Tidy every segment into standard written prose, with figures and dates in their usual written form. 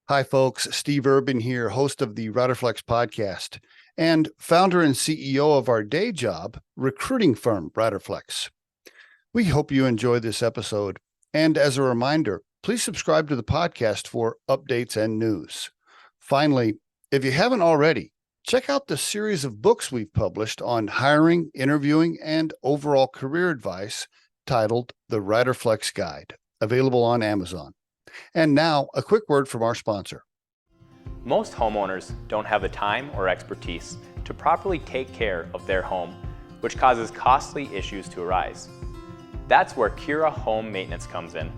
Hi, folks. Steve Urban here, host of the Riderflex podcast and founder and CEO of our day job recruiting firm, Riderflex. We hope you enjoy this episode. And as a reminder, please subscribe to the podcast for updates and news. Finally, if you haven't already, check out the series of books we've published on hiring, interviewing, and overall career advice titled The Riderflex Guide, available on Amazon. And now, a quick word from our sponsor. Most homeowners don't have the time or expertise to properly take care of their home, which causes costly issues to arise. That's where Kira Home Maintenance comes in.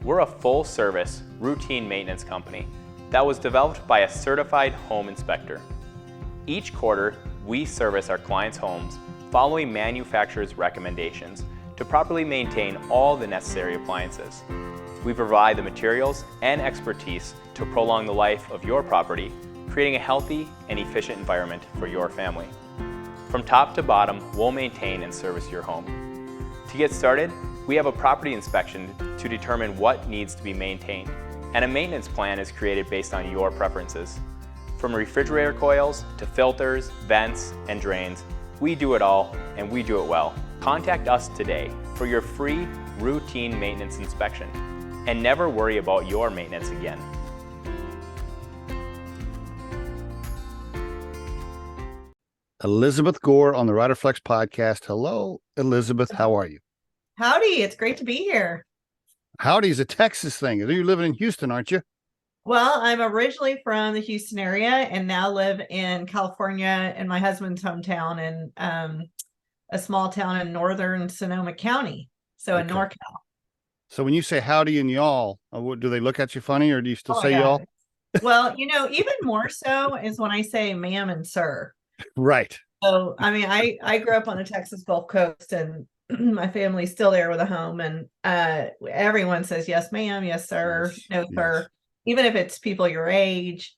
We're a full-service, routine maintenance company that was developed by a certified home inspector. Each quarter, we service our clients' homes following manufacturer's recommendations to properly maintain all the necessary appliances. We provide the materials and expertise to prolong the life of your property, creating a healthy and efficient environment for your family. From top to bottom, we'll maintain and service your home. To get started, we have a property inspection to determine what needs to be maintained, and a maintenance plan is created based on your preferences. From refrigerator coils to filters, vents, and drains, we do it all, and we do it well. Contact us today for your free routine maintenance inspection, and never worry about your maintenance again. Elizabeth Gore on the Riderflex podcast. Hello, Elizabeth. How are you? Howdy. It's great to be here. Howdy is a Texas thing. You're living in Houston, aren't you? Well, I'm originally from the Houston area and now live in California in my husband's hometown in a small town in northern Sonoma County. So in NorCal. So when you say howdy and y'all, do they look at you funny or do you still say y'all? Well, even more so is when I say ma'am and sir. Right. So, I grew up on the Texas Gulf Coast and my family's still there with a home, and everyone says, yes, ma'am, yes, sir, yes, no, sir, even if it's people your age.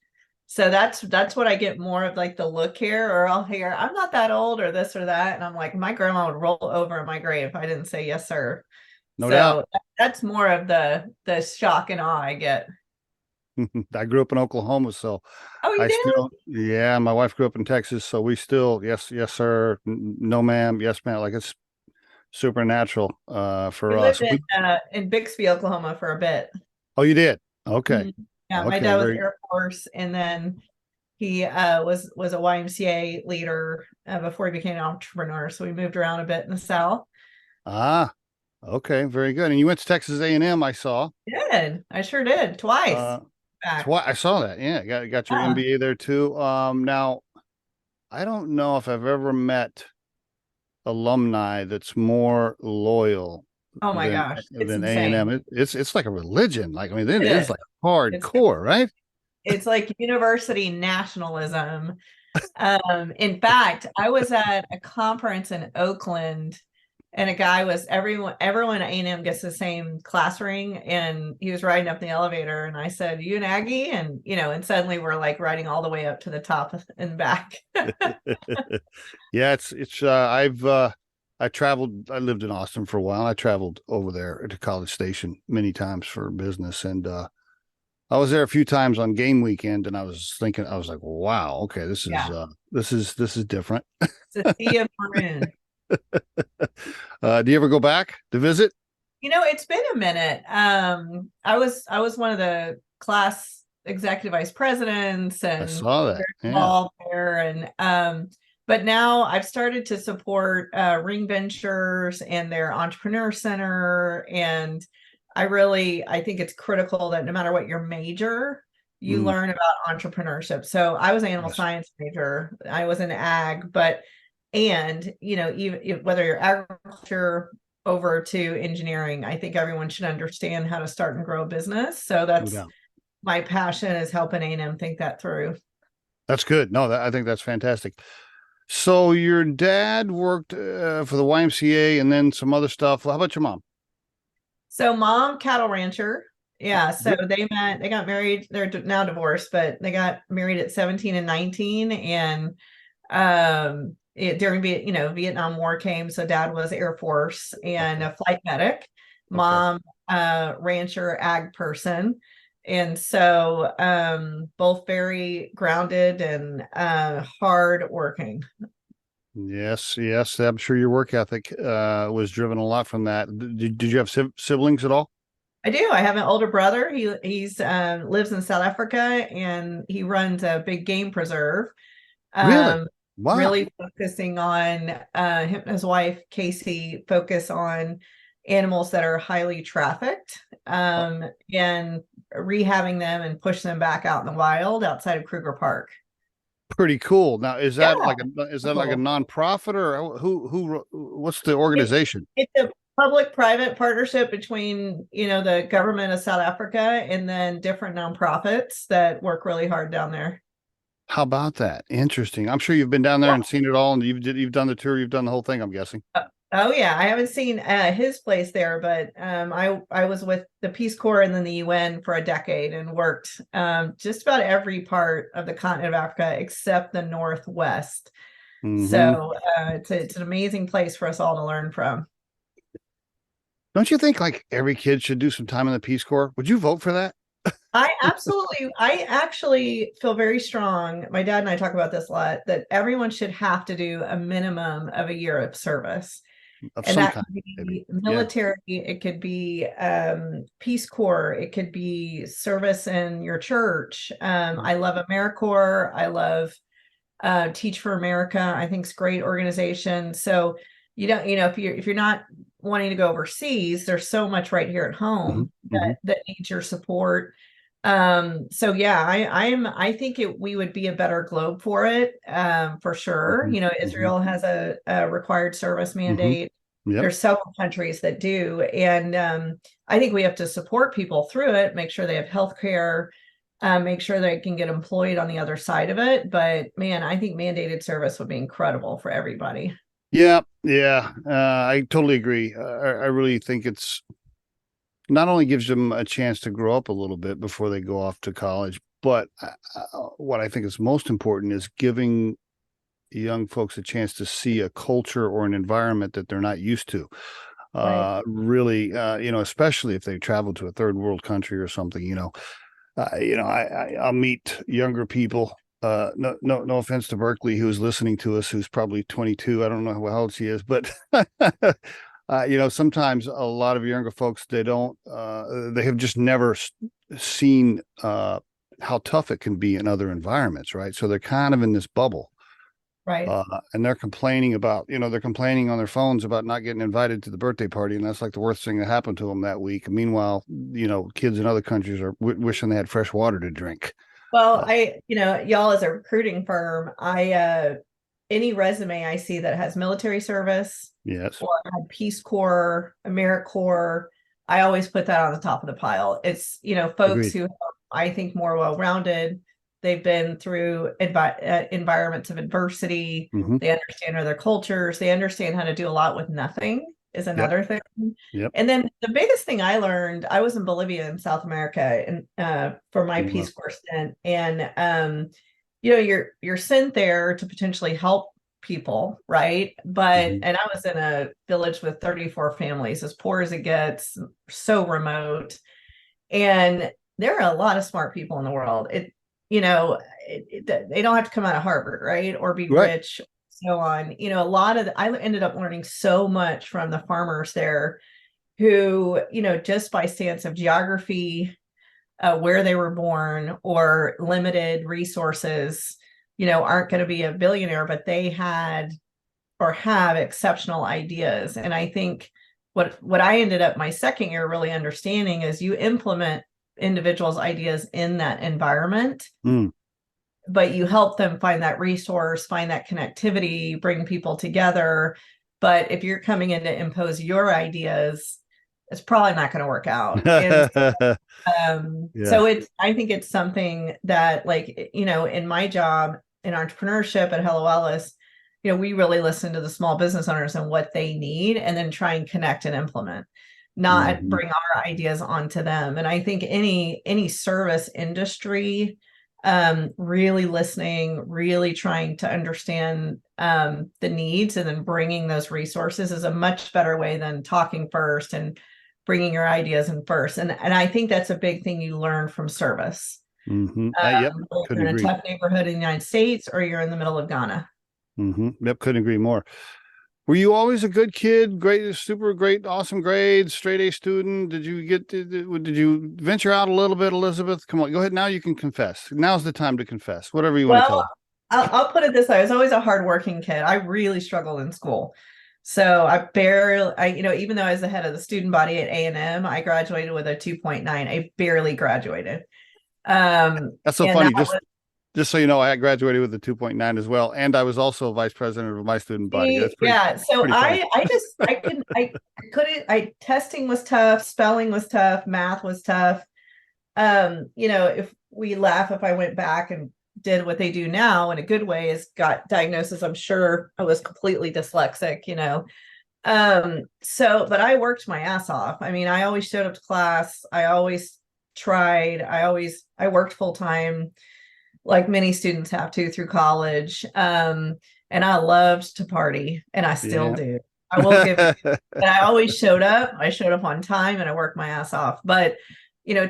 So that's what I get more of, like the look here, or I'll hear, I'm not that old or this or that. And I'm like, my grandma would roll over in my grave if I didn't say yes, sir. No doubt. That's more of the shock and awe I get. I grew up in Oklahoma, so you my wife grew up in Texas, so we still, yes, sir, no, ma'am, yes, ma'am, like it's supernatural for us. We lived in Bixby, Oklahoma for a bit. Oh, you did? Okay. Mm-hmm. Yeah, my dad was Air Force, and then he was a YMCA leader before he became an entrepreneur. So we moved around a bit in the South. Ah, okay, very good. And you went to Texas A&M, I saw. I sure did, twice. I saw that. Yeah, got your MBA there too. Now, I don't know if I've ever met alumni that's more loyal. Oh my gosh, than A&M. It's like a religion. Like, it is like hardcore, right? It's like university nationalism. In fact, I was at a conference in Oakland, and a guy was everyone at A&M gets the same class ring, and he was riding up the elevator, and I said, "You an Aggie?" And and suddenly we're like riding all the way up to the top and back. Yeah, I traveled. I lived in Austin for a while. I traveled over there to College Station many times for business, and I was there a few times on game weekend, and I was like, wow, okay, this is different. It's a sea of maroon. Do you ever go back to visit? It's been a minute. I was one of the class executive vice presidents, and I saw that. Involved there, and but now I've started to support Ring Ventures and their Entrepreneur Center, and I think it's critical that no matter what your major, you learn about entrepreneurship. So I was an animal science major, I was in ag, even whether you're agriculture over to engineering, I think everyone should understand how to start and grow a business. So that's my passion, is helping A&M think that through. That's good. No, I think that's fantastic. So your dad worked for the YMCA and then some other stuff. How about your mom? So mom, cattle rancher. Yeah. So they got married. They're now divorced, but they got married at 17 and 19. And during Vietnam War came, so dad was Air Force and a flight medic. Mom, rancher, ag person. And so both very grounded and hard working. Yes, yes. I'm sure your work ethic was driven a lot from that. Did you have siblings at all? I do. I have an older brother. He's lives in South Africa, and he runs a big game preserve. Really? Um, Wow. really focusing on him and his wife Casey focus on animals that are highly trafficked, and rehabbing them and push them back out in the wild outside of Kruger Park. Pretty cool. Now, Yeah, is that like a cool. nonprofit, or what's the organization? It's a public-private partnership between, the government of South Africa and then different nonprofits that work really hard down there. How about that? Interesting. I'm sure you've been down there Yeah. and seen it all, and you've done the tour, you've done the whole thing, I'm guessing. Oh yeah, I haven't seen his place there, but I was with the Peace Corps and then the UN for a decade and worked just about every part of the continent of Africa except the Northwest. Mm-hmm. So it's an amazing place for us all to learn from. Don't you think like every kid should do some time in the Peace Corps? Would you vote for that? I actually feel very strong. My dad and I talk about this a lot, that everyone should have to do a minimum of a year of service. Of And some that kind, could maybe. be Yeah. military, it could be Peace Corps, it could be service in your church. I love AmeriCorps. I love Teach for America. I think it's a great organization. So if you're not wanting to go overseas, there's so much right here at Mm-hmm. home Mm-hmm. that needs your support. So yeah, I think we would be a better globe for it, for sure. Mm-hmm. Mm-hmm. Israel has a required service Mm-hmm. mandate. Yep. There's several countries that do, and I think we have to support people through it, make sure they have health care, make sure they can get employed on the other side of it. But man, I think mandated service would be incredible for everybody. Yeah, yeah, I totally agree. I really think it's not only gives them a chance to grow up a little bit before they go off to college, but what I think is most important is giving young folks a chance to see a culture or an environment that they're not used to. Right. Really, especially if they travel to a third world country or something, I'll meet younger people. No offense to Berkeley, who's listening to us, who's probably 22. I don't know how old she is, but sometimes a lot of younger folks, they have just never seen how tough it can be in other environments, right? So they're kind of in this bubble. Right. And they're complaining on their phones about not getting invited to the birthday party. And that's like the worst thing that happened to them that week. Meanwhile, kids in other countries are wishing they had fresh water to drink. Well, y'all as a recruiting firm, any resume I see that has military service Yes. or had Peace Corps, AmeriCorps, I always put that on the top of the pile. It's, folks Agreed. who I think more well-rounded. They've been through environments of adversity. Mm-hmm. They understand other cultures. They understand how to do a lot with nothing is Yep. another thing. Yep. And then the biggest thing I learned, I was in Bolivia in South America and for my Peace Corps stint. And you're sent there to potentially help people, right? But Mm-hmm. and I was in a village with 34 families, as poor as it gets, so remote. And there are a lot of smart people in the world. They don't have to come out of Harvard, right? Or be Right. rich, so on. I ended up learning so much from the farmers there who, just by stance of geography, where they were born or limited resources, aren't going to be a billionaire, but they had or have exceptional ideas. And I think what I ended up my second year really understanding is you implement individuals' ideas in that environment, but you help them find that resource, find that connectivity, bring people together. But if you're coming in to impose your ideas, it's probably not going to work out. And Yeah. so I think it's something that, like, in my job in entrepreneurship at Hello Alice, we really listen to the small business owners and what they need and then try and connect and implement, not Mm-hmm. bring our ideas onto them. And I think any service industry, really listening, really trying to understand the needs and then bringing those resources is a much better way than talking first and bringing your ideas in first. And I think that's a big thing you learn from service. Yep. Whether Couldn't you're in a agree. tough neighborhood in the United States or you're in the middle of Ghana. Yep. Couldn't agree more. Were you always a good kid? Great, super great, awesome grades, straight A student? Did you venture out a little bit, Elizabeth? Come on, go ahead. Now you can confess. Now's the time to confess. Whatever you want to tell Well, us. I'll put it this way. I was always a hardworking kid. I really struggled in school. So even though I was the head of the student body at A&M, I graduated with a 2.9. I barely graduated. That's so And funny. that Just so you know, I graduated with a 2.9 as well, and I was also vice president of my student body. That's yeah. So pretty funny. testing was tough, spelling was tough, math was tough. If we laugh, if I went back and did what they do now in a good way, is got diagnosis, I'm sure I was completely dyslexic, but I worked my ass off. I mean, I always showed up to class. I always tried. I worked full time, like many students have to through college. And I loved to party, and I still do. I will give it. And I always showed up. I showed up on time, and I worked my ass off. But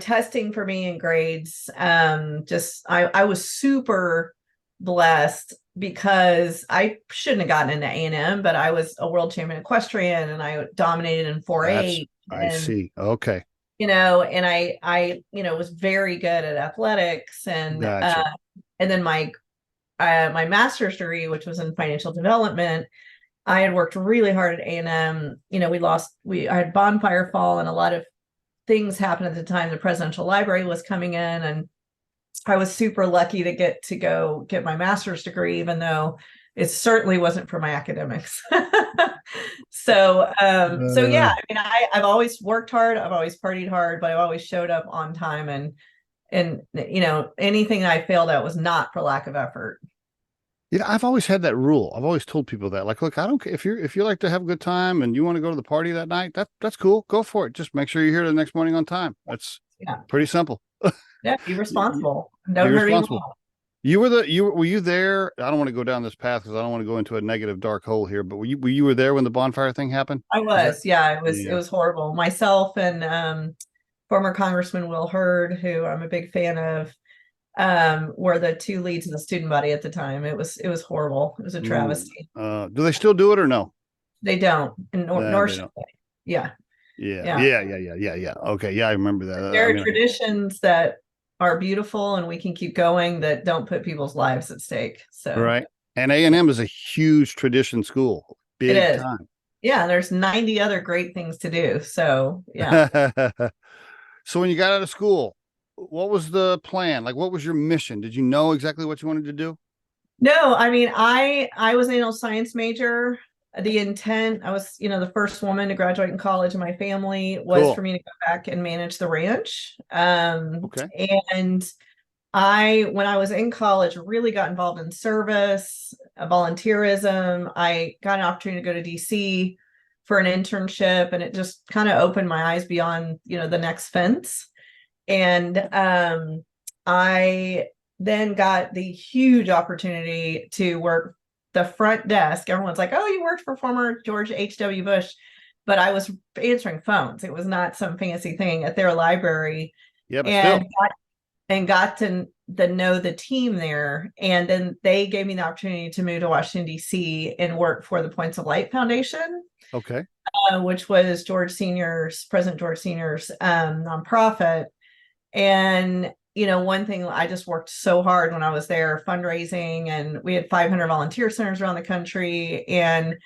testing for me in grades, I was super blessed because I shouldn't have gotten into A&M, but I was a world champion equestrian, and I dominated in 4-H. I see. Okay. And I was very good at athletics, and Gotcha. and then my master's degree, which was in financial development, I had worked really hard at A&M. I had bonfire fall, and a lot of things happened at the time. The presidential library was coming in, and I was super lucky to go get my master's degree, even though it certainly wasn't for my academics. So yeah, I mean, I've always worked hard. I've always partied hard, but I've always showed up on time, and anything I failed at was not for lack of effort. I've always had that rule. I've always told people that, like, look, I don't care if you like to have a good time and you want to go to the party that night, that's cool. Go for it. Just make sure you're here the next morning on time. That's pretty simple. Yeah, be responsible. Don't hurt anyone. Were you there? I don't want to go down this path because I don't want to go into a negative dark hole here, but were you there when the bonfire thing happened? I was. It was horrible. Myself and former Congressman Will Hurd, who I'm a big fan of, were the two leads in the student body at the time. It was horrible. It was a travesty. Do they still do it or no? They don't. Nor should they. Yeah. Okay. Yeah, I remember that. There are traditions that are beautiful and we can keep going that don't put people's lives at stake. So right. And A&M is a huge tradition school. Big time. Yeah, there's 90 other great things to do. So yeah. So when you got out of school, what was the plan? Like, what was your mission? Did you know exactly what you wanted to do? No, I mean, I was an animal science major. The intent, I was, the first woman to graduate in college in my family was for me to go back and manage the ranch. Okay. And when I was in college, really got involved in service, volunteerism. I got an opportunity to go to DC for an internship, and it just kind of opened my eyes beyond, the next fence. And I then got the huge opportunity to work the front desk. Everyone's like, oh, you worked for former George H.W. Bush, but I was answering phones. It was not some fancy thing at their library. Yeah, but still. Got to know the team there. And then they gave me the opportunity to move to Washington, D.C. and work for the Points of Light Foundation. Okay. Which was President George Senior's nonprofit. And one thing, I just worked so hard when I was there fundraising, and we had 500 volunteer centers around the country. And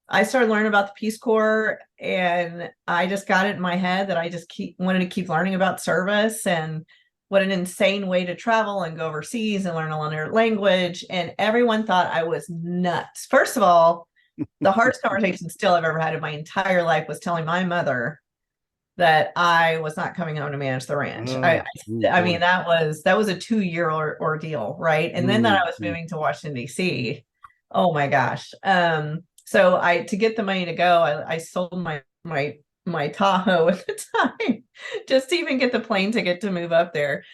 I started learning about the Peace Corps, and I just got it in my head that I just wanted to keep learning about service, and what an insane way to travel and go overseas and learn another language. And everyone thought I was nuts. First of all, the hardest conversation still I've ever had in my entire life was telling my mother that I was not coming home to manage the ranch. I mean, that was a 2-year ordeal, right? And then that I was moving to Washington, D.C. Oh my gosh. So to get the money to go, I sold my Tahoe at the time just to even get the plane ticket to move up there,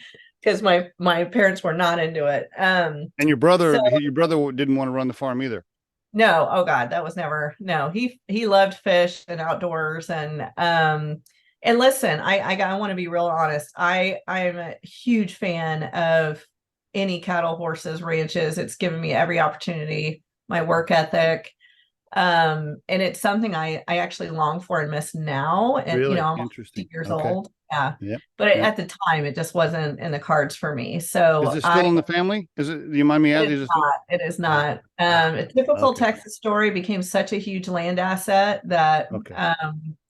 because my parents were not into it. And your brother didn't want to run the farm either. No. Oh God, that was never, no, he loved fish and outdoors. And, And listen, I want to be real honest. I am a huge fan of any cattle, horses, ranches. It's given me every opportunity, my work ethic. And it's something I actually long for and miss now. And, Really I'm 50 interesting. years Okay. old. Yeah. Yep. But Yep. at the time, it just wasn't in the cards for me. Is So it still in the family? Do you mind me asking? it Is is it still? not. It is Ah, not. ah, A typical okay. Texas story became such a huge land asset that Okay. Yeah.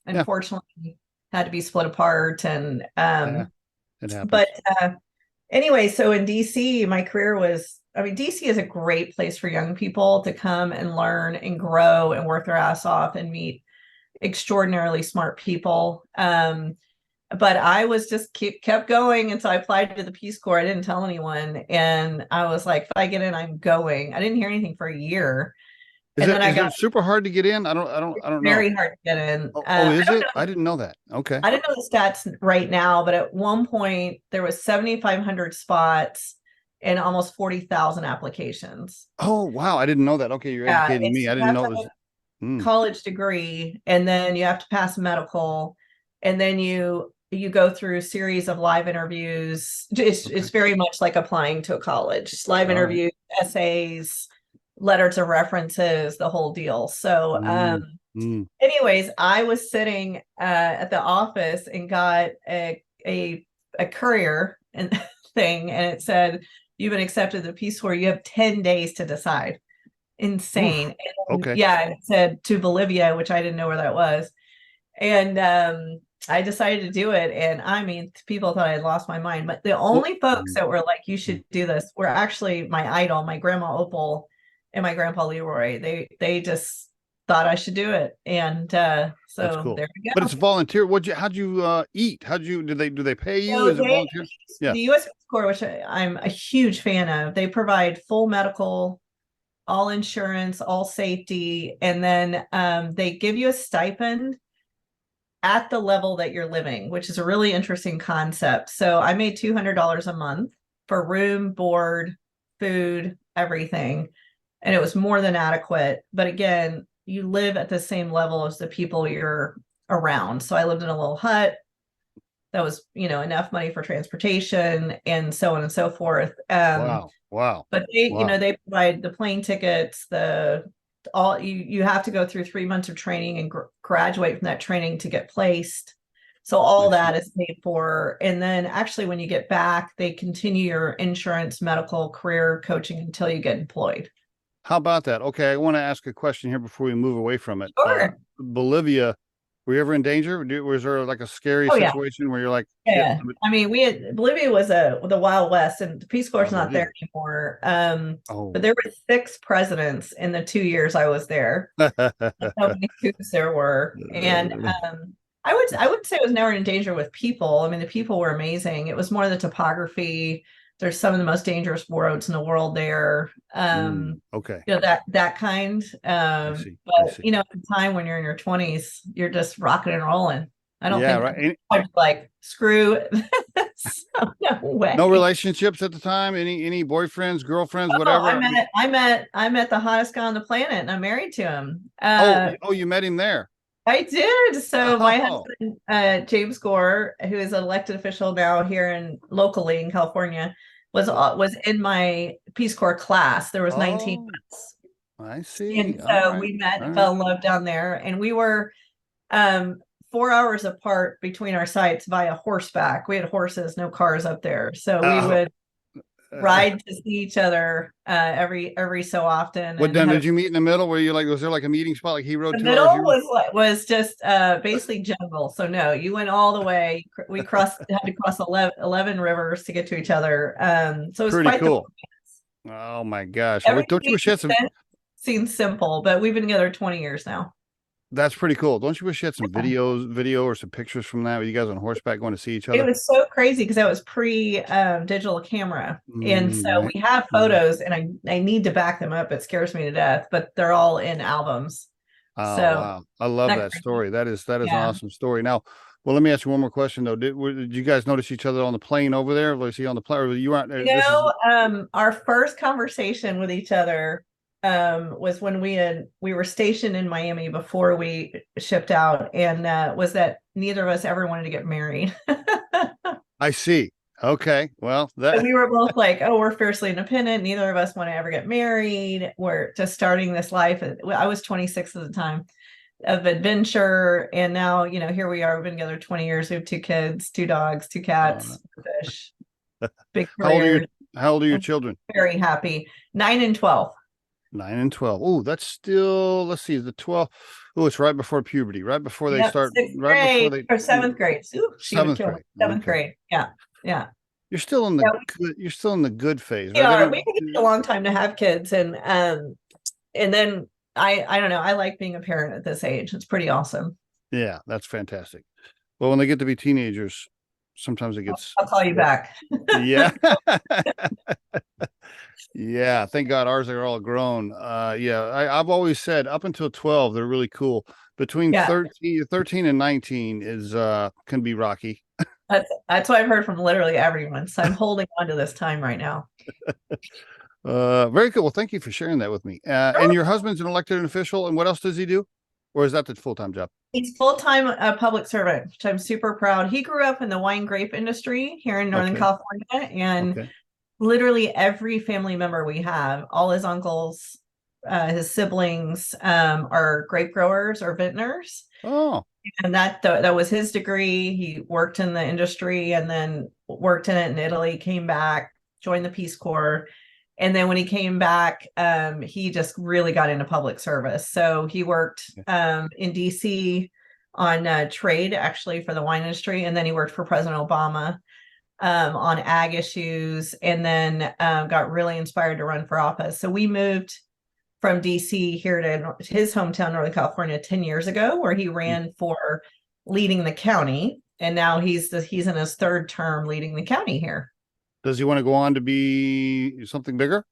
unfortunately had to be split apart. And Yeah. It happens. but anyway, so in DC, my career was, DC is a great place for young people to come and learn and grow and work their ass off and meet extraordinarily smart people. But I was just kept going. And so I applied to the Peace Corps. I didn't tell anyone. And I was like, if I get in, I'm going. I didn't hear anything for a year. Is And it then I is got it super hard to get in? I don't know. very hard to get in. Is it? I didn't know that. Okay. I didn't know the stats right now, but at one point there was 7,500 spots and almost 40,000 applications. Oh, wow. I didn't know that. Okay, you're Yeah, educating me. I you didn't have know to it was. have a college degree, and then you have to pass medical, and then you go through a series of live interviews. It's very much like applying to a college. Live All right. interviews, essays, letters of references, the whole deal. So anyways, I was sitting at the office and got a courier and thing, and it said, "You've been accepted to the Peace Corps. You have 10 days to decide." Insane. And, Okay. yeah, it said to Bolivia, which I didn't know where that was. And I decided to do it. And people thought I had lost my mind. But the only folks that were like, "You should do this," were actually my idol, my grandma Opal and my grandpa Leroy. They just thought I should do it. And That's so cool. there we go. But it's volunteer. How'd you eat? Do they pay you? So Is it volunteer? Yeah. The U.S. Peace Corps, which I'm a huge fan of, they provide full medical, all insurance, all safety, and then they give you a stipend at the level that you're living, which is a really interesting concept. So I made $200 a month for room, board, food, everything. And it was more than adequate. But again, you live at the same level as the people you're around. So I lived in a little hut that was, enough money for transportation and so on and so forth. Wow. But they provide the plane tickets, you have to go through 3 months of training and graduate from that training to get placed. So all that is paid for. And then actually when you get back, they continue your insurance, medical, career coaching until you get employed. How about that? Okay, I want to ask a question here before we move away from it. Sure. Bolivia, were you ever in danger? Was there like a scary situation where you're like, yeah. Bolivia was the Wild West, and the Peace Corps is not there anymore. But there were 6 presidents in the 2 years I was there. How many coups there were. And I would say it was never in danger with people. The people were amazing. It was more the topography. There's some of the most dangerous roads in the world there. Okay. That kind. I see. But at the time when you're in your 20s, you're just rocking and rolling. I don't think right. I'd like, screw this. No way. No relationships at the time? Any boyfriends, girlfriends, whatever? I met the hottest guy on the planet, and I'm married to him. You met him there. I did. So my husband, James Gore, who is an elected official now here locally in California, was in my Peace Corps class. There was 19 months. I see. And so we met and fell in love down there. And we were 4 hours apart between our sites via horseback. We had horses, no cars up there. So we would ride to see each other every so often. What then did you meet in the middle? Where you like, was there like a meeting spot? Like he rode the middle was just basically jungle. So no, you went all the way. We had to cross 11 rivers to get to each other. So it was pretty cool. Oh my gosh! Don't you wish you had some? Seems simple, but we've been together 20 years now. That's pretty cool. Don't you wish you had some video or some pictures from that with you guys on horseback going to see each other? It was so crazy because that was pre-digital camera. And so we have photos, and I need to back them up. It scares me to death, but they're all in albums. Oh, wow. I love that story. That is an awesome story. Now, well, let me ask you one more question though. Did you guys notice each other on the plane over there? Was he on the plane? Or you weren't? Our first conversation with each other was when we were stationed in Miami before we shipped out, and was that neither of us ever wanted to get married. I see. Okay. Well, And that we were both like, oh, we're fiercely independent. Neither of us want to ever get married. We're just starting this life. I was 26 at the time, of adventure. And now, here we are. We've been together 20 years. We have 2 kids, 2 dogs, 2 cats, fish, big how old are career. how old are your I'm children? very happy. 9 and 12. 9 and 12. Oh, that's still, let's see, the 12. Oh, it's right before puberty, right before they Yep, start, 6th right before grade they or 7th grade. Ooh, she would seventh kill me. grade. 7th Okay. grade. Yeah. Yeah. You're still in the Yeah, good, you're still in the good phase, we right? They are. don't, We take a long time to have kids. And then I don't know. I like being a parent at this age. It's pretty awesome. yeah, that's fantastic. Well, when they get to be teenagers, sometimes it gets, I'll call you back. yeah. Yeah, thank God ours are all grown. Yeah, I've always said up until 12, they're really cool. Between Yeah. 13 and 19 is can be rocky. That's what I've heard from literally everyone. So I'm holding on to this time right now. Very cool. Well, thank you for sharing that with me. And your husband's an elected official, and what else does he do? Or is that the full-time job? He's full-time public servant, which I'm super proud. He grew up in the wine grape industry here in Northern Okay. California, and Okay. literally every family member we have, all his uncles, his siblings, are grape growers or vintners. Oh, And that was his degree. He worked in the industry and then worked in it in Italy, came back, joined the Peace Corps. And then when he came back, he just really got into public service. So he worked in DC on trade, actually, for the wine industry. And then he worked for President Obama on ag issues, and then got really inspired to run for office. So we moved from DC here to his hometown, Northern California, 10 years ago, where he ran for leading the county. And now he's in his 3rd term leading the county here. does he want to go on to be something bigger?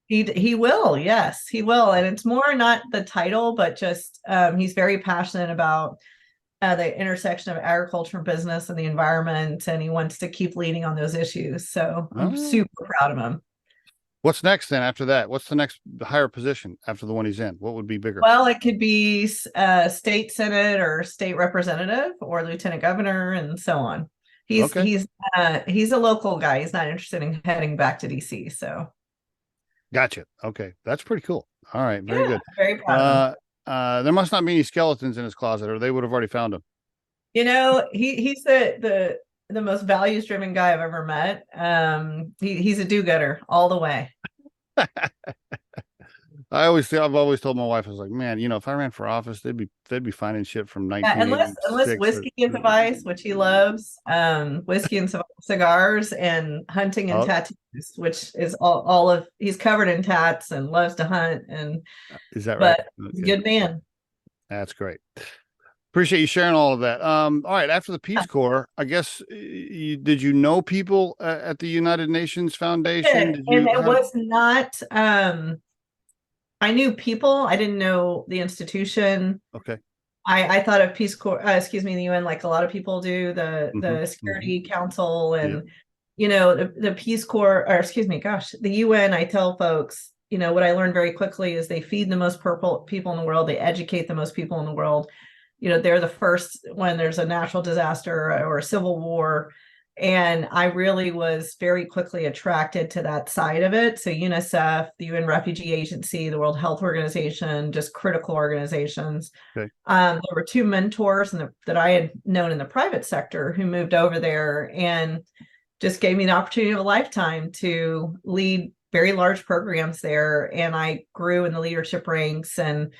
He will, yes, he will. And it's more not the title, but just he's very passionate about the intersection of agriculture and business and the environment, and he wants to keep leading on those issues. So I'm super proud of him. What's next then after that? What's the next higher position after the one he's in? What would be bigger? Well, it could be state senate or state representative or lieutenant governor and so on. He's a local guy. He's not interested in heading back to DC. So gotcha. Okay, that's pretty cool. All right, very good. Very proud of him. There must not be any skeletons in his closet, or they would have already found them. He's the most values driven guy I've ever met. He's a do-gooder all the way. I've always told my wife, I was like, man, if I ran for office, they'd be finding shit from 1986. Unless whiskey is a vice, which he loves, whiskey and cigars, and hunting and tattoos, which is all of, he's covered in tats and loves to hunt. And is that right? But he's a good man. That's great. Appreciate you sharing all of that. All right. After the Peace Corps, I guess, did you know people at the United Nations Foundation? It was not, I knew people. I didn't know the institution. Okay. I thought of Peace Corps, the UN, like a lot of people do, the Security Council, and the Peace Corps, or the UN. I tell folks, what I learned very quickly is they feed the most people in the world. They educate the most people in the world. They're the first when there's a natural disaster or a civil war. And I really was very quickly attracted to that side of it. So UNICEF, the UN Refugee Agency, the World Health Organization, just critical organizations. Okay. There were 2 mentors that I had known in the private sector who moved over there and just gave me the opportunity of a lifetime to lead very large programs there. And I grew in the leadership ranks and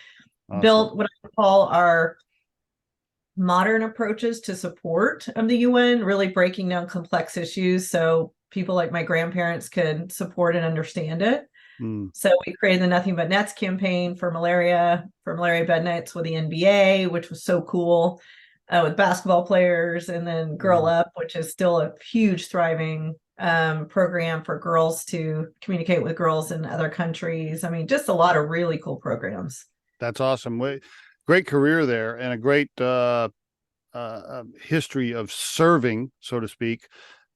built what I call our modern approaches to support of the UN, really breaking down complex issues so people like my grandparents could support and understand it. So we created the Nothing But Nets campaign for malaria bed nets with the NBA, which was so cool, with basketball players, and then Girl Up, which is still a huge thriving program for girls to communicate with girls in other countries. I mean, just a lot of really cool programs. That's awesome. Great career there, and a great history of serving, so to speak.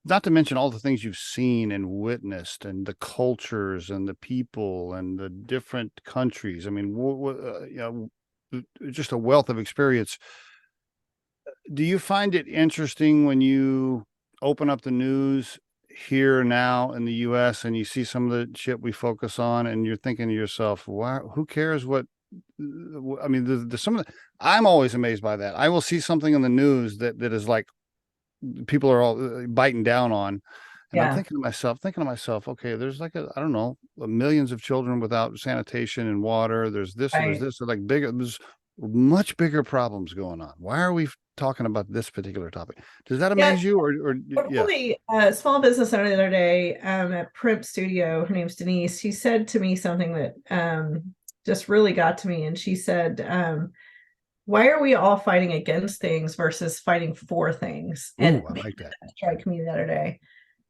not to mention all the things you've seen and witnessed, and the cultures and the people and the different countries. I mean, just a wealth of experience. Do you find it interesting when you open up the news here now in the US and you see some of the shit we focus on, and you're thinking to yourself, wow, who cares what? I mean, some of the, I'm always amazed by that. I will see something in the news that is like people are all biting down on, and I'm thinking to myself, okay, there's like I don't know, millions of children without sanitation and water. There's this, there's this, like bigger, there's much bigger problems going on. Why are we talking about this particular topic? Does that amaze you, or really, small business owner the other day at Primp Studio, her name's Denise. She said to me something that just really got to me, and she said, why are we all fighting against things versus fighting for things? And I like that. Strike me the other day.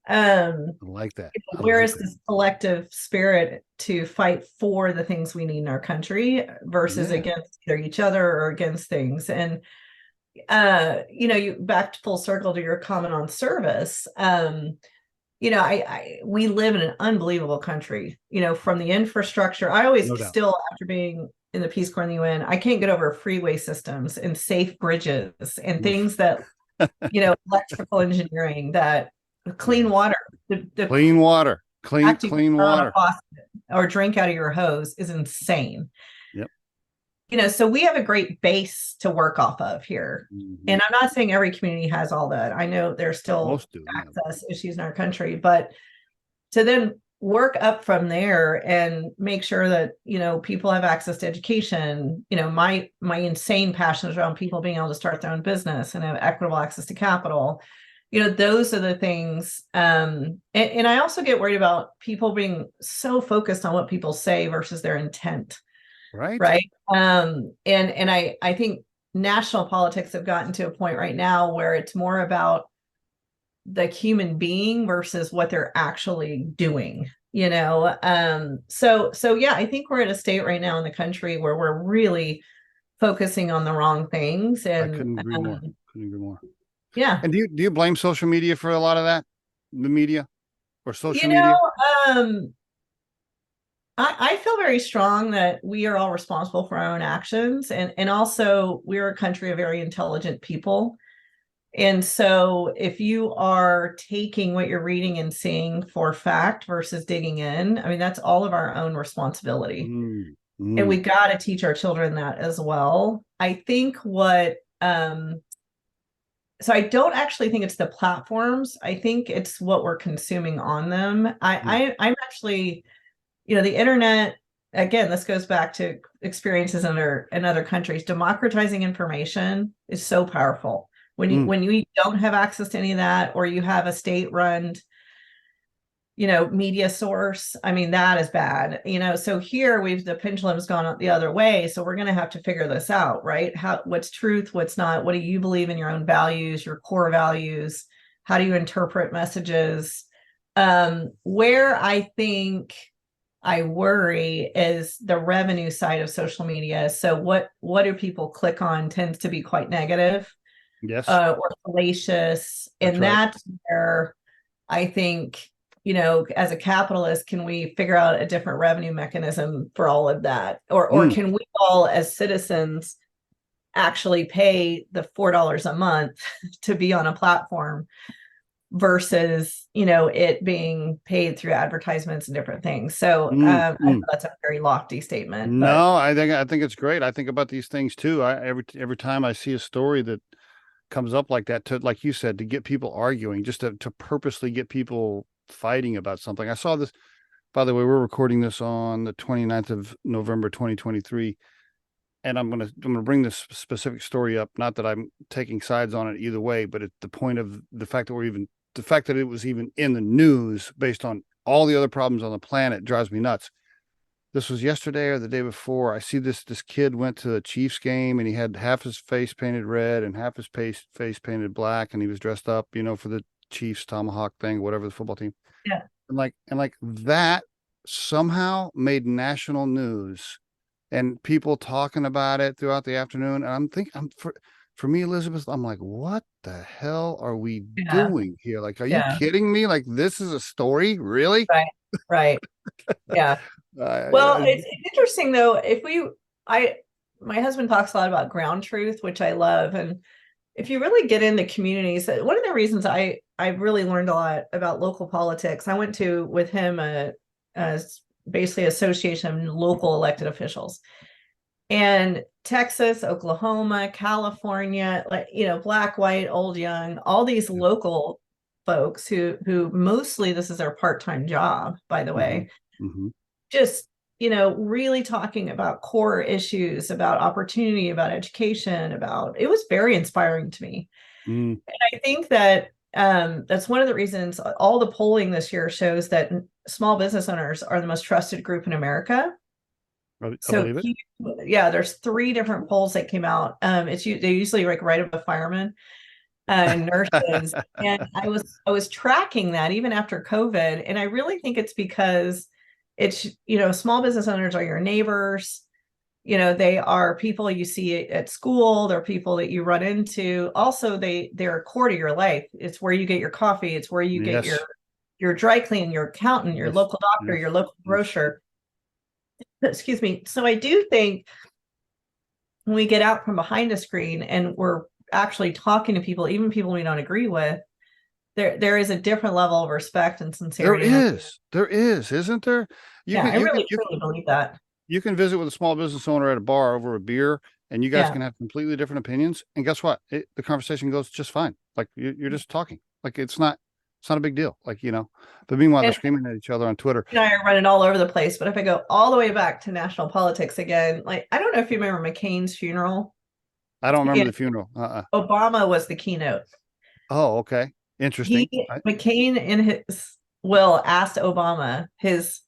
I like that. Where is this collective spirit to fight for the things we need in our country versus against either each other or against things? And you back full circle to your comment on service. We live in an unbelievable country, from the infrastructure. I always still, after being in the Peace Corps and the UN, I can't get over freeway systems and safe bridges and things that, electrical engineering, that clean water, clean water, clean water, or drink out of your hose is insane. Yep. So we have a great base to work off of here. Mm-hmm. And I'm not saying every community has all that. I know there's still access issues in our country, but to then work up from there and make sure that, people have access to education, my insane passion is around people being able to start their own business and have equitable access to capital. Those are the things. And I also get worried about people being so focused on what people say versus their intent. Right. And I think national politics have gotten to a point right now where it's more about the human being versus what they're actually doing, so I think we're at a state right now in the country where we're really focusing on the wrong things. And I couldn't agree more. Yeah. And do you blame social media for a lot of that? The media or social media? I feel very strong that we are all responsible for our own actions. And also we're a country of very intelligent people. And so if you are taking what you're reading and seeing for fact versus digging in, I mean, that's all of our own responsibility. And we got to teach our children that as well. I think so I don't actually think it's the platforms. I think it's what we're consuming on them. I'm actually, the internet, again, this goes back to experiences in other countries. Democratizing information is so powerful. When you don't have access to any of that, or you have a state-run, media source, I mean, that is bad. So here the pendulum's gone the other way. So we're going to have to figure this out, right? What's truth, what's not? What do you believe in your own values, your core values? How do you interpret messages? Where I think I worry is the revenue side of social media. So what do people click on tends to be quite negative. Yes. Or fallacious. And that's where I think, as a capitalist, can we figure out a different revenue mechanism for all of that? Or can we all as citizens actually pay the $4 a month to be on a platform versus, it being paid through advertisements and different things. So I know that's a very lofty statement. No, I think it's great. I think about these things too. Every time I see a story that comes up like that, to, like you said, to get people arguing, just to purposely get people fighting about something. I saw this, by the way, we're recording this on the 29th of November, 2023. And I'm going to bring this specific story up. Not that I'm taking sides on it either way, but at the point of the fact that it was even in the news based on all the other problems on the planet drives me nuts. This was yesterday or the day before. I see this kid went to the Chiefs game, and he had half his face painted red and half his face painted black, and he was dressed up, for the Chiefs tomahawk thing, whatever, the football team. Yeah. And like that somehow made national news, and people talking about it throughout the afternoon. And for me, Elizabeth, I'm like, what the hell are we Yeah. doing here? Like, are you Yeah. kidding me? Like, this is a story, really? Right. Right. Yeah. Well, I, it's interesting though. I, my husband talks a lot about ground truth, which I love. And if you really get in the communities, one of the reasons I really learned a lot about local politics, I went to with him a basically association of local elected officials. And Texas, Oklahoma, California, like, black, white, old, young, all these local folks who mostly this is their part-time job, by the way, mm-hmm. just, really talking about core issues, about opportunity, about education, it was very inspiring to me. Mm. And I think that that's one of the reasons all the polling this year shows that small business owners are the most trusted group in America. I So believe it. yeah, there's 3 different polls that came out. They usually like right above firemen and nurses. And I was tracking that even after COVID. And I really think it's because it's, small business owners are your neighbors. They are people you see at school. They're people that you run into. Also, they're core to your life. It's where you get your coffee. It's where you get Yes. your dry cleaning, your accountant, your Yes. local doctor, Yes. your local Yes. grocer. Excuse me. So I do think when we get out from behind a screen and we're actually talking to people, even people we don't agree with, there is a different level of respect and sincerity. There is, isn't there? I really truly believe that. You can visit with a small business owner at a bar over a beer, and you guys can have completely different opinions. And guess what? The conversation goes just fine. Like you're just talking. Like it's not a big deal. Like, but meanwhile, they're screaming at each other on Twitter. I are running all over the place. But if I go all the way back to national politics again, like, I don't know if you remember McCain's funeral. I don't remember the funeral. Obama was the keynote. Oh, okay. Interesting. McCain in his will asked Obama, his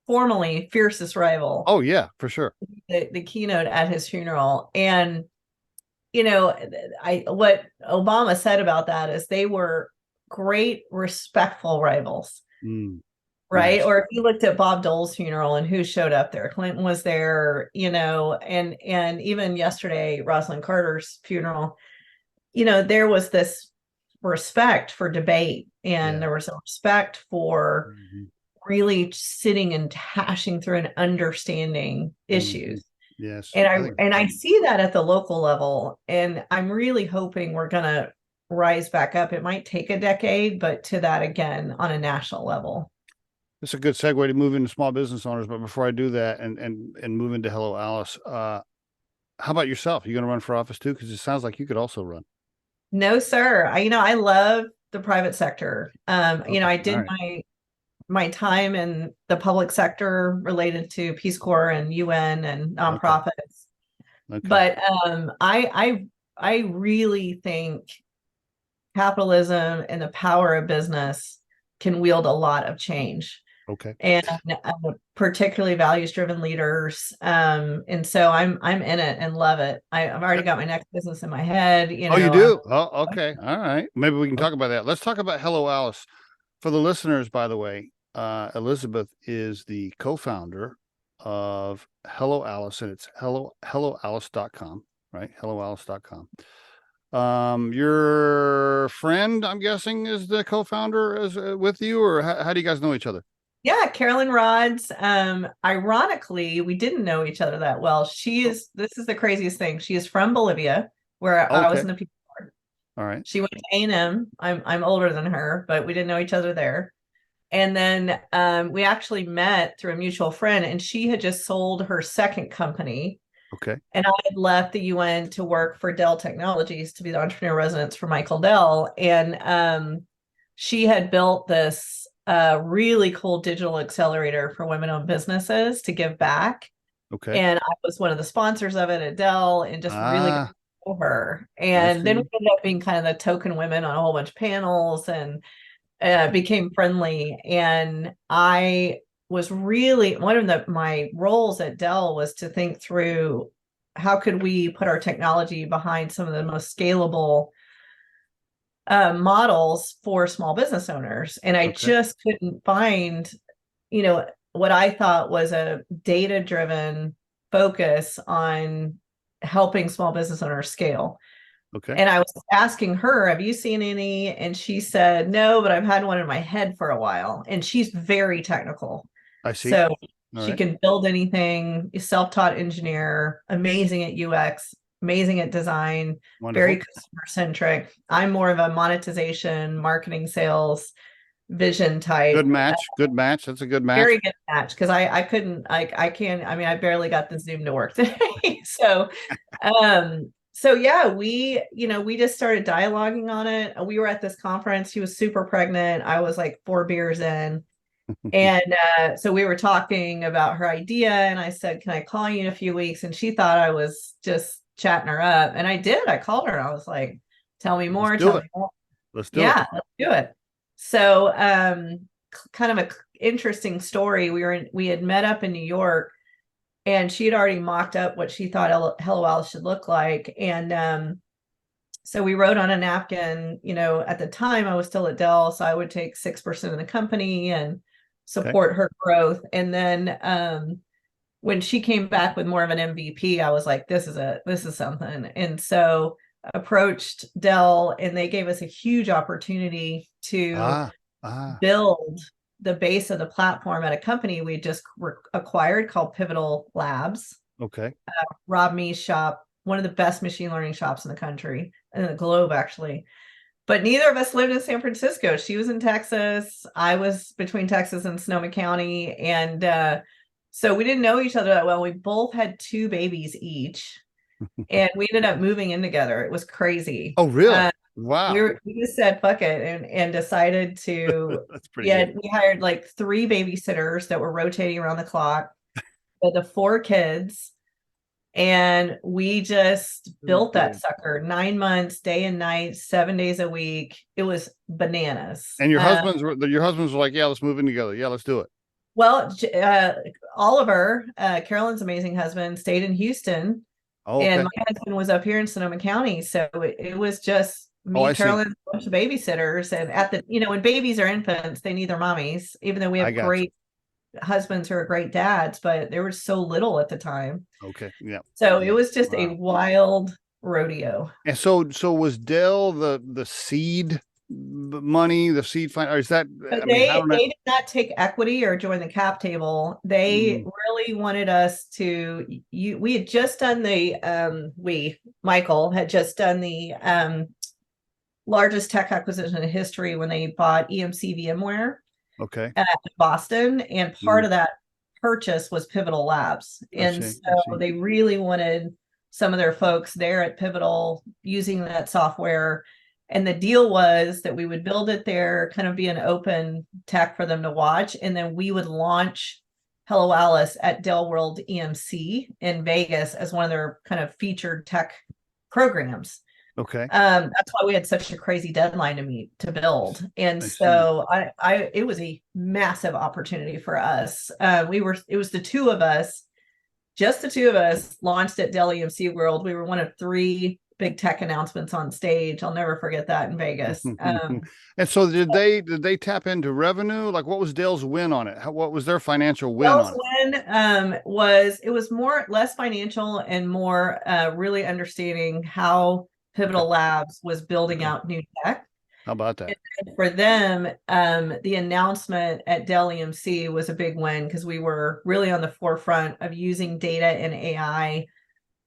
formerly fiercest rival. Oh yeah, for sure. The keynote at his funeral. And, what Obama said about that is they were great, respectful rivals. Right. Yes. Or if you looked at Bob Dole's funeral and who showed up there, Clinton was there, and even yesterday, Rosalind Carter's funeral, there was this respect for debate, and there was a respect for really sitting and hashing through and understanding issues. Yes. And I see that at the local level, and I'm really hoping we're going to rise back up. It might take a decade, but to that again on a national level. It's a good segue to move into small business owners. But before I do that and move into Hello Alice, how about yourself? You going to run for office too? Because it sounds like you could also run. No, sir. I love the private sector. I did my time in the public sector related to Peace Corps and UN and nonprofits. Okay. But I really think capitalism and the power of business can wield a lot of change. Okay. And particularly values-driven leaders. And so I'm in it and love it. I've already got my next business in my head. Oh, you do? Oh, okay. All right. Maybe we can talk about that. Let's talk about Hello Alice. For the listeners, by the way, Elizabeth is the co-founder of Hello Alice, and it's helloalice.com, right? helloalice.com. Your friend, I'm guessing, is the co-founder with you, or how do you guys know each other? Yeah, Carolyn Rods. Ironically, we didn't know each other that well. This is the craziest thing. She is from Bolivia, where I was in the Peace Corps. All right. She went to A&M. I'm older than her, but we didn't know each other there. And then we actually met through a mutual friend, and she had just sold her second company. Okay. And I had left the UN to work for Dell Technologies to be the entrepreneur residence for Michael Dell. And she had built this really cool digital accelerator for women-owned businesses to give back. Okay. And I was one of the sponsors of it at Dell, and just really got to know her. And then we ended up being kind of the token women on a whole bunch of panels, and became friendly. And I was really, one of my roles at Dell was to think through how could we put our technology behind some of the most scalable models for small business owners. And I just couldn't find, what I thought was a data-driven focus on helping small business owners scale. Okay. And I was asking her, have you seen any? And she said, no, but I've had one in my head for a while. And she's very technical. I see. So All she right. can build anything, self-taught engineer, amazing at UX, amazing at design, Wonderful. very customer centric. I'm more of a monetization, marketing, sales, vision type. Good match. Good match. That's a good match. Very good match, because I couldn't, I can't, I mean, I barely got the Zoom to work today. So yeah, we just started dialoguing on it. We were at this conference. She was super pregnant. I was like 4 beers in. And so we were talking about her idea, and I said, can I call you in a few weeks? And she thought I was just chatting her up. And I did. I called her and I was like, tell me more. Let's Tell do me it. more. Let's do Yeah, it. let's do it. So kind of a interesting story. We had met up in New York, and she had already mocked up what she thought Hello Alice should look like. And so we wrote on a napkin, at the time I was still at Dell, so I would take 6% of the company and support her growth. And then when she came back with more of an MVP, I was like, this is something. And so approached Dell, and they gave us a huge opportunity to build the base of the platform at a company we just acquired called Pivotal Labs. Okay. Rob Mee's shop, one of the best machine learning shops in the country, in the globe, actually. But neither of us lived in San Francisco. She was in Texas. I was between Texas and Sonoma County. And so we didn't know each other that well. We both had 2 babies each. And we ended up moving in together. It was crazy. Oh, really? Wow. We just said, fuck it, and decided to, That's pretty good. we hired like 3 babysitters that were rotating around the clock, with the 4 kids. And we just built that sucker 9 months, day and night, 7 days a week. It was bananas. And your husbands were like, yeah, let's move in together. Yeah, let's do it. Well, Oliver, Carolyn's amazing husband, stayed in Houston. Oh, okay. And my husband was up here in Sonoma County. So it was just me, Carolyn, a bunch of babysitters. And at the, when babies are infants, they need their mommies, even though we have great husbands who are great dads, but there was so little at the time. Okay. Yeah. So it was just a wild rodeo. And so was Dell the seed money, the seed fund, or is that? They did not take equity or join the cap table. They really wanted us to. We had just done Michael had just done the largest tech acquisition in history when they bought EMC VMware. Okay. At Boston, and part of that purchase was Pivotal Labs. And so they really wanted some of their folks there at Pivotal using that software. And the deal was that we would build it there, kind of be an open tech for them to watch. And then we would launch Hello Alice at Dell World EMC in Vegas as one of their kind of featured tech programs. Okay. That's why we had such a crazy deadline to build. And so it was a massive opportunity for us. It was the 2 of us, just the 2 of us, launched at Dell EMC World. We were one of 3 big tech announcements on stage. I'll never forget that in Vegas. And so did they tap into revenue? Like, what was Dell's win on it? What was their financial win on it? Dell's win was less financial and more really understanding how Pivotal Labs was building out new tech. How about that? And for them, the announcement at Dell EMC was a big win, because we were really on the forefront of using data and AI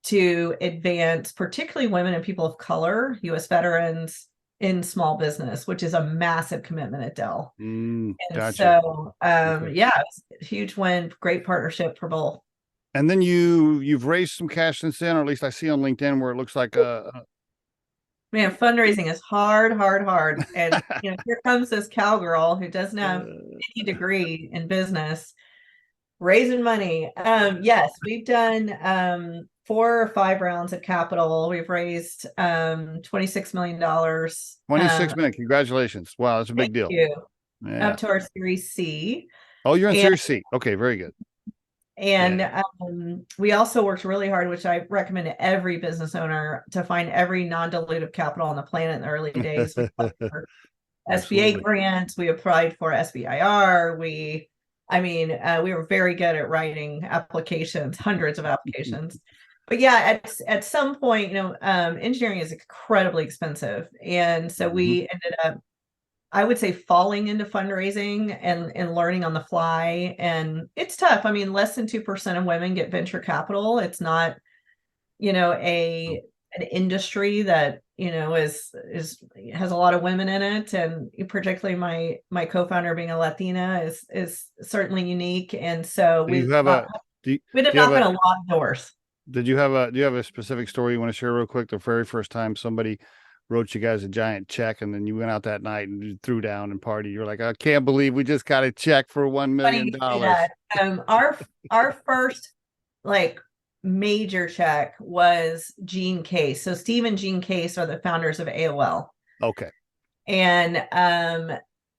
to advance, particularly women and people of color, U.S. veterans, in small business, which is a massive commitment at Dell. So, yeah, it's a huge win, great partnership for both. And then you've raised some cash since then, or at least I see on LinkedIn where it looks like man, fundraising is hard. And here comes this cowgirl who doesn't have any degree in business raising money. Yes, we've done 4 or 5 rounds of capital. We've raised $26 million. 26 million. Congratulations. Wow, that's a big deal. You. Yeah. Up to our Series C. Oh, you're on Series C. Okay, very good. And we also worked really hard, which I recommend to every business owner, to find every non-dilutive capital on the planet in the early days. We applied for SBA grants. We applied for SBIR. We were very good at writing applications, hundreds of applications. But yeah, at some point, engineering is incredibly expensive. And so we ended up, I would say, falling into fundraising and learning on the fly. And it's tough. I mean, less than 2% of women get venture capital. It's not, an industry that, is has a lot of women in it. And particularly my co-founder being a Latina is certainly unique. And so Do you have a do we ended you up have knocking a a lot of doors. do you have a specific story you want to share real quick? The very first time somebody wrote you guys a giant check and then you went out that night and you threw down and party. You're like, I can't believe we just got a check for $1 Funny million. you say that. Our first like major check was Gene Case. So Steve and Gene Case are the founders of AOL. Okay. And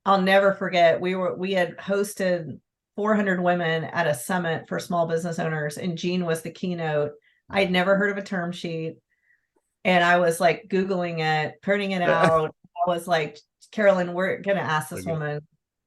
I'll never forget, we had hosted 400 women at a summit for small business owners, and Gene was the keynote. I'd never heard of a term sheet. And I was like Googling it, printing it out. I was like, Carolyn, we're gonna ask this woman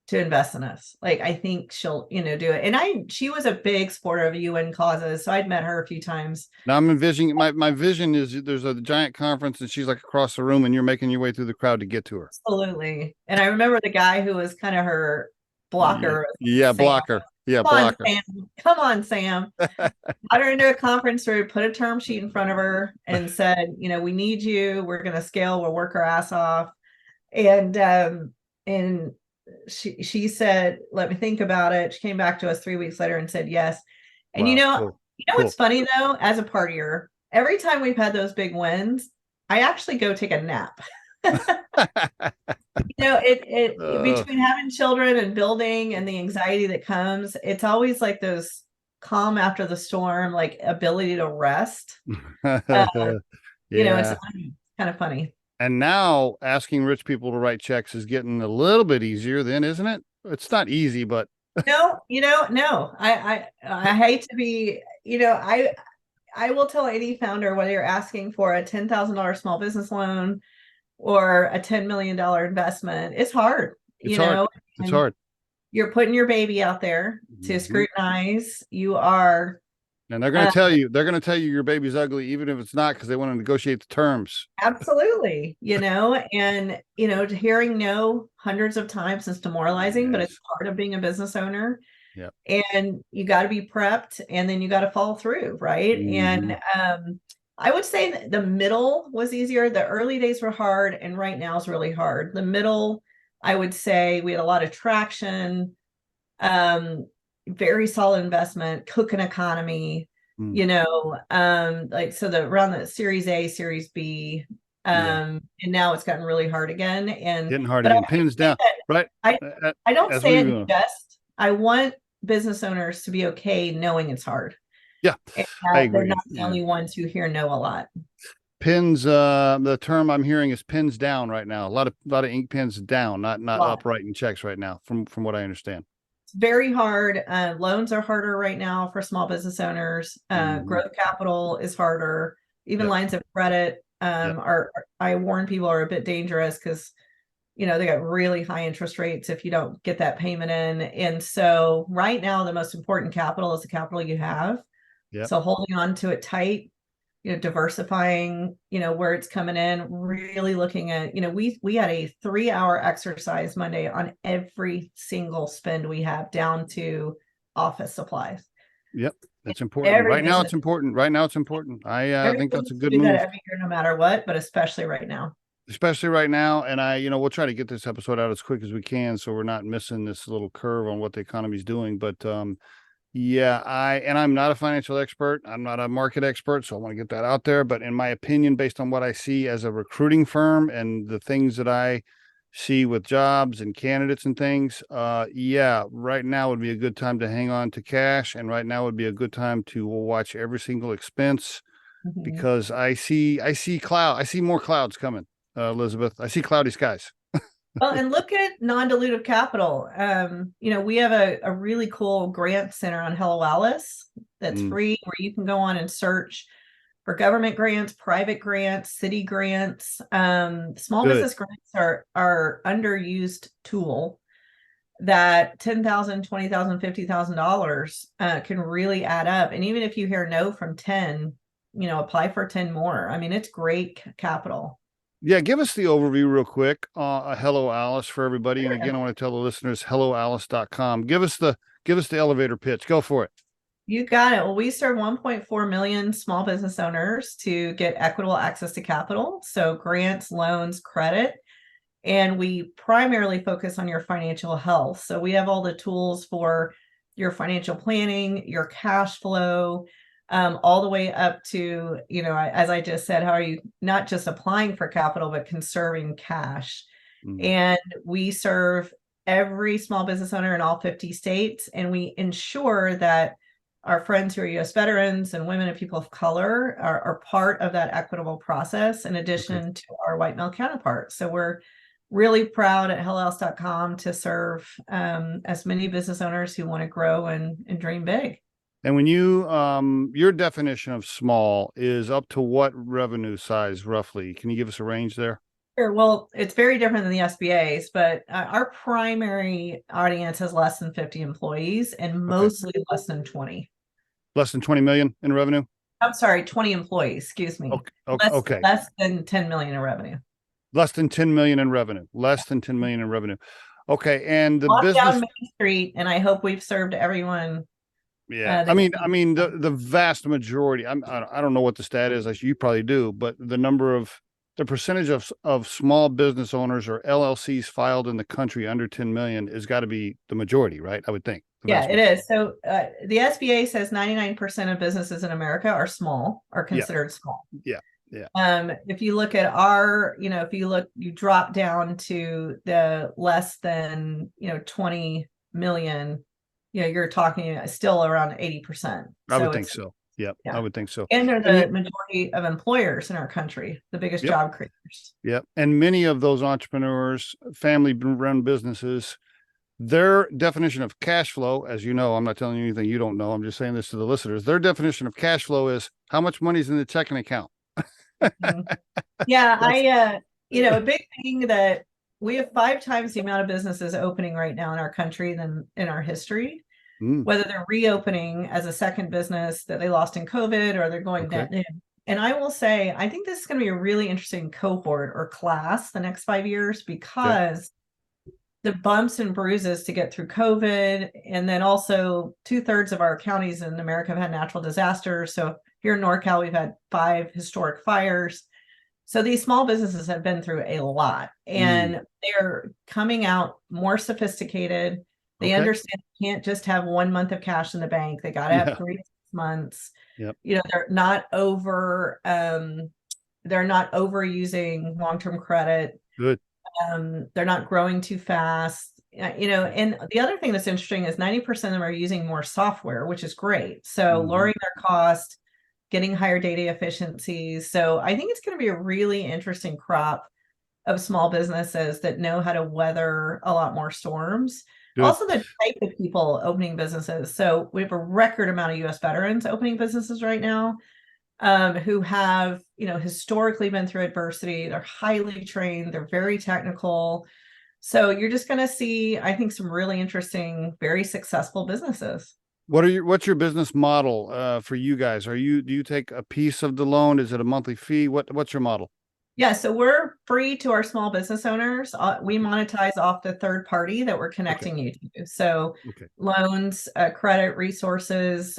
to invest in us. Like, I think she'll, do it. And she was a big supporter of UN causes. So I'd met her a few times. Now I'm envisioning my vision is there's a giant conference and she's like across the room and you're making your way through the crowd to get to her. Absolutely. And I remember the guy who was kind of her blocker. Yeah, Sam. blocker. Yeah, Come blocker. on, Sam. Come on, Sam. Got her into a conference where we put a term sheet in front of her and said, we need you. We're going to scale. We'll work our ass off. And she said, let me think about it. She came back to us 3 weeks later and said yes. And Wow, cool. what's funny though, as a partier, every time we've had those big wins, I actually go take a nap. Between having children and building and the anxiety that comes, it's always like those calm after the storm, like ability to rest. It's kind of funny. And now asking rich people to write checks is getting a little bit easier then, isn't it? It's not easy, but no. I hate to be, I will tell any founder, whether you're asking for a $10,000 small business loan or a $10 million investment, it's hard. It's hard. You're putting your baby out there to scrutinize. You are. And they're going to tell you your baby's ugly, even if it's not, because they want to negotiate the terms. Absolutely. And, hearing no hundreds of times is demoralizing, but it's part of being a business owner. Yeah. And you got to be prepped and then you got to follow through. Right. And, I would say that the middle was easier. The early days were hard, and right now is really hard. The middle, I would say we had a lot of traction, very solid investment, cooking economy, around the Series A, Series B, and now it's gotten really hard again. And getting hard again, pins down, right? I don't say it just. I want business owners to be okay knowing it's hard. Yeah, I agree. They're not the only ones who hear no a lot. Pins, the term I'm hearing is pins down right now. A lot of ink pens down, not up writing checks right now, from what I understand. It's very hard. Loans are harder right now for small business owners. Growth capital is harder. Even lines of credit I warn people, are a bit dangerous because they got really high interest rates if you don't get that payment in. And so right now, the most important capital is the capital you have. Yep. So holding on to it tight, diversifying, where it's coming in, really looking at, we had a 3-hour exercise Monday on every single spend we have down to office supplies. Yep. That's important. Right now it's important. I think that's a good move. Every year, no matter what, but especially right now. And we'll try to get this episode out as quick as we can, so we're not missing this little curve on what the economy's doing. But I'm not a financial expert. I'm not a market expert, so I want to get that out there. But in my opinion, based on what I see as a recruiting firm and the things that I see with jobs and candidates and things, right now would be a good time to hang on to cash. And right now would be a good time to watch every single expense, because I see more clouds coming, Elizabeth. I see cloudy skies. Well, and look at non-dilutive capital. We have a really cool grant center on Hello Alice that's free, where you can go on and search for government grants, private grants, city grants. Small business grants are underused tool that $10,000, $20,000, $50,000 can really add up. And even if you hear no from 10, apply for 10 more. I mean, it's great capital. Yeah, give us the overview real quick. Hello Alice for everybody. And again, I want to tell the listeners helloalice.com. Give us the elevator pitch. Go for it. You got it. Well, we serve 1.4 million small business owners to get equitable access to capital. So grants, loans, credit. And we primarily focus on your financial health. So we have all the tools for your financial planning, your cash flow, all the way up to, as I just said, how are you not just applying for capital, but conserving cash. And we serve every small business owner in all 50 states. And we ensure that our friends who are U.S. veterans and women and people of color are part of that equitable process, in addition to our white male counterparts. So we're really proud at helloalice.com to serve as many business owners who want to grow and dream big. And when you, your definition of small is up to what revenue size roughly? Can you give us a range there? Sure. Well, it's very different than the SBAs, but our primary audience has less than 50 employees and mostly less than 20. Less than 20 million in revenue? I'm sorry, 20 employees, excuse me. Okay. Less than 10 million in revenue. Less than 10 million in revenue. Less than 10 million in revenue. Okay. And the Walk business down Main Street, and I hope we've served everyone. Yeah, I mean, the vast majority. I don't know what the stat is. You probably do, but the percentage of small business owners or LLCs filed in the country under 10 million has got to be the majority, right? I would think. Yeah, it is. So the SBA says 99% of businesses in America are considered small. Yeah. If you look at you drop down to the less than 20 million. You're talking still around 80%. I would think so. Yeah, I would think so. And they're the majority of employers in our country, the biggest job creators. Yep. And many of those entrepreneurs, family-run businesses, their definition of cash flow, as you know, I'm not telling you anything you don't know. I'm just saying this to the listeners. Their definition of cash flow is how much money's in the checking account. Yeah, a big thing that we have 5 times the amount of businesses opening right now in our country than in our history. Whether they're reopening as a second business that they lost in COVID or they're going net new. And I will say, I think this is going to be a really interesting cohort or class the next 5 years, because the bumps and bruises to get through COVID. And then also 2/3 of our counties in America have had natural disasters. So here in NorCal, we've had 5 historic fires. So these small businesses have been through a lot, and they're coming out more sophisticated. They understand you can't just have 1 month of cash in the bank. They got to have 3 to 6 months. They're not overusing long-term credit. Good. They're not growing too fast. And the other thing that's interesting is 90% of them are using more software, which is great. So lowering their cost, getting higher data efficiencies. So I think it's going to be a really interesting crop of small businesses that know how to weather a lot more storms. Good. Also, the type of people opening businesses. So we have a record amount of U.S. veterans opening businesses right now, who have, historically been through adversity. They're highly trained. They're very technical. So you're just going to see, I think, some really interesting, very successful businesses. What's your business model for you guys? Do you take a piece of the loan? Is it a monthly fee? What's your model? Yeah, so we're free to our small business owners. We monetize off the third party that we're connecting you to. So loans, credit, resources,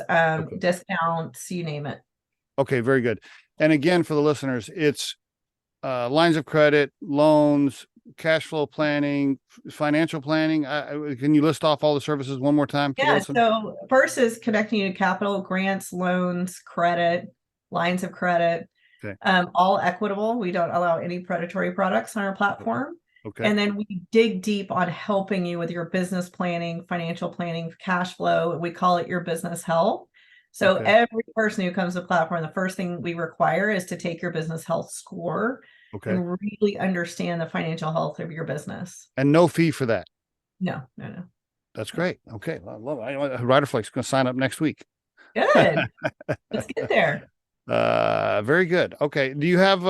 discounts, you name it. Okay, very good. And again, for the listeners, it's lines of credit, loans, cash flow planning, financial planning. Can you list off all the services one more time? Yeah, so first is connecting you to capital, grants, loans, credit, lines of credit. All equitable. We don't allow any predatory products on our platform. And then we dig deep on helping you with your business planning, financial planning, cash flow. We call it your business health. So every person who comes to the platform, the first thing we require is to take your business health score and really understand the financial health of your business. And no fee for that. No. That's great. Okay. I love it. Riderflex is going to sign up next week. Good. Let's get there. Very good. Okay. Do you have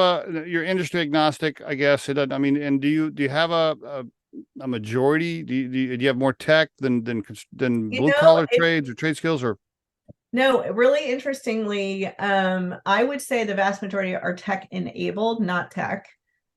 you're industry agnostic, I guess? And do you have a majority? Do you have more tech than blue collar trades or trade skills, or? No, really interestingly, I would say the vast majority are tech enabled, not tech.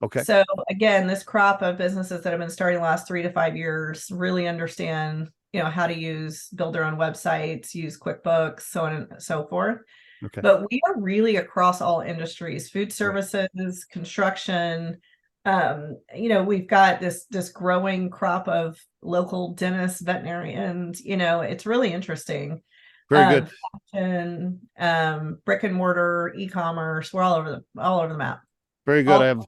Okay. So again, this crop of businesses that have been starting the last 3 to 5 years really understand, how to build their own websites, use QuickBooks, so on and so forth. Okay. But we are really across all industries, food Right. services, construction. We've got this growing crop of local dentists, veterinarians. It's really interesting. Very good. Fashion, brick and mortar, e-commerce. We're all over the map. Very good. All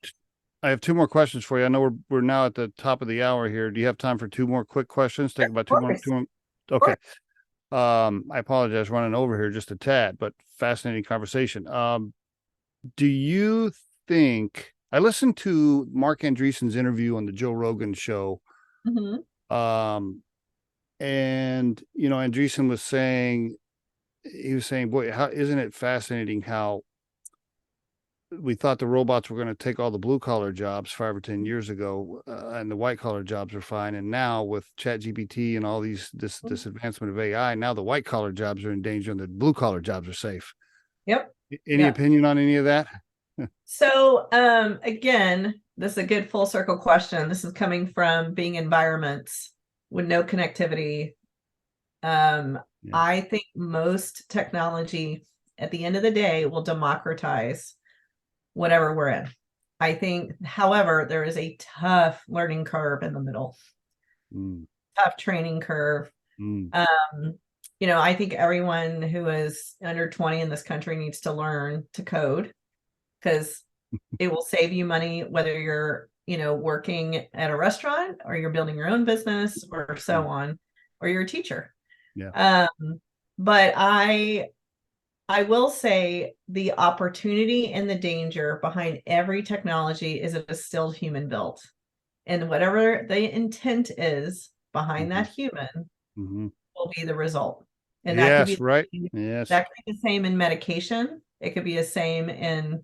I have two more questions for you. I know we're now at the top of the hour here. Do you have time for two more quick questions? Take about two more. Okay. I apologize running over here just a tad, but fascinating conversation. Do you think I listened to Mark Andreessen's interview on the Joe Rogan show? Mhm. And Andreessen was saying, boy, how isn't it fascinating how we thought the robots were going to take all the blue collar jobs 5 or 10 years ago, and the white collar jobs are fine. And now with ChatGPT and all this advancement of AI, now the white collar jobs are in danger and the blue collar jobs are safe. Yep. Any opinion on any of that? So again, this is a good full circle question. This is coming from being environments with no connectivity. I think most technology at the end of the day will democratize whatever we're in. I think, however, there is a tough learning curve in the middle, tough training curve. I think everyone who is under 20 in this country needs to learn to code, because it will save you money, whether you're, working at a restaurant or you're building your own business or so on, or you're a teacher. But I will say the opportunity and the danger behind every technology is it is still human built. And whatever the intent is behind that human will be the result. And that could be right. Yes. That could be the same in medication. It could be the same in,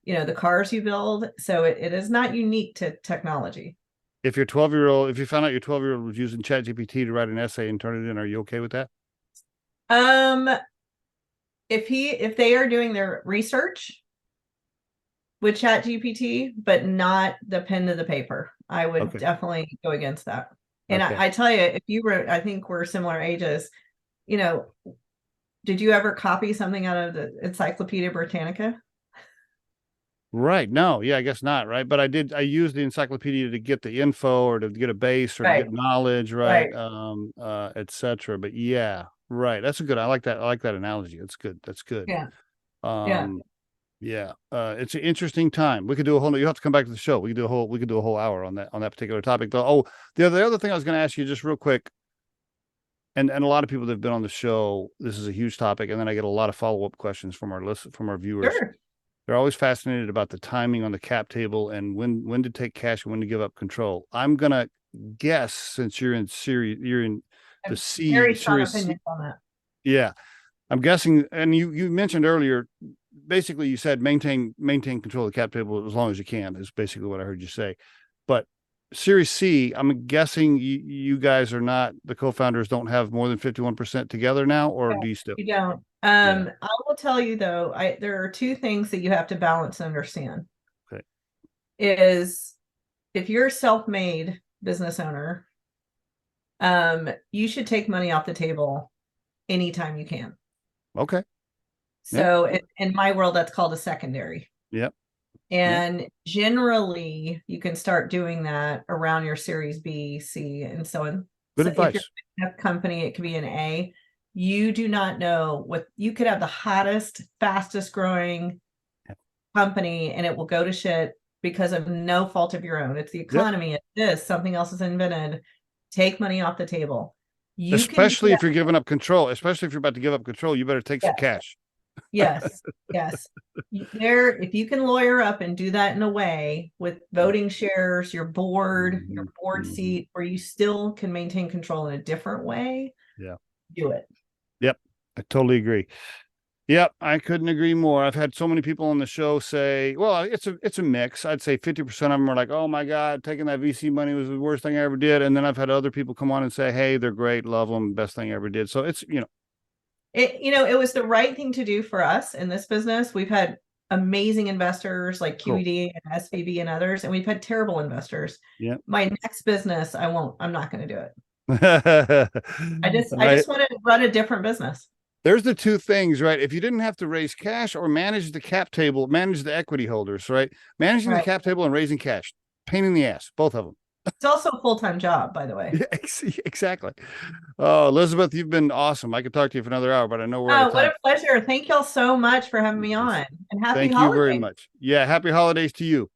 the cars you build. So it is not unique to technology. If you found out your 12-year-old was using ChatGPT to write an essay and turn it in, are you okay with that? If they are doing their research with ChatGPT, but not the pen to the paper, I would definitely go against that. And I tell you, I think we're similar ages, did you ever copy something out of the Encyclopedia Britannica? Right. No. Yeah, I guess not. Right. But I used the encyclopedia to get the info or to get a base or to get knowledge. Right. Etc. But yeah. Right. That's I like that. I like that analogy. That's good. Yeah. It's an interesting time. We could do you have to come back to the show. We could do a whole hour on that particular topic though. Oh, the other thing I was going to ask you just real quick. And a lot of people that have been on the show, this is a huge topic. And then I get a lot of follow-up questions from our viewers. Sure. They're always fascinated about the timing on the cap table and when to take cash and when to give up control. I'm gonna guess, since you're in the Very strong opinions on that. Yeah, I'm guessing. And you mentioned earlier, basically you said maintain control of the cap table as long as you can is basically what I heard you say. But Series C, I'm guessing you guys are not, the co-founders don't have more than 51% together now, or do you still? You don't. I will tell you though, there are two things that you have to balance and understand. Okay. Is if you're a self-made business owner, you should take money off the table anytime you can. Okay. So in my world, that's called a secondary. Yep. And generally you can start doing that around your Series B, C, and so on. Good advice. If you're a company, it could be an A. You do not know what you could have, the hottest, fastest growing company, and it will go to shit because of no fault of your own. It's the economy. It's this, something else is invented. Take money off the table. Especially if you're giving up control, especially if you're about to give up control, you better take some cash. Yes. If you can lawyer up and do that in a way with voting shares, your board seat, where you still can maintain control in a different way, do it. Yep, I totally agree. Yep, I couldn't agree more. I've had so many people on the show say, well, it's a mix. I'd say 50% of them are like, oh my God, taking that VC money was the worst thing I ever did. And then I've had other people come on and say, hey, they're great, love them, best thing I ever did. So it's, It was the right thing to do for us in this business. We've had amazing investors like Cool. QED and SVB and others, and we've had terrible investors. Yeah. My next business, I'm not going to do it. I I just want to run a different business. There's the two things, right? If you didn't have to raise cash or manage the cap table, manage the equity holders, right? Managing the cap table and raising cash, pain in the ass, both of them. It's also a full-time job, by the way. Yeah, exactly. Oh, Elizabeth, you've been awesome. I could talk to you for another hour, but I know we're out of time. What a pleasure. Thank y'all so much for having me on. And happy holidays. Thank you very much. Yeah, happy holidays to you.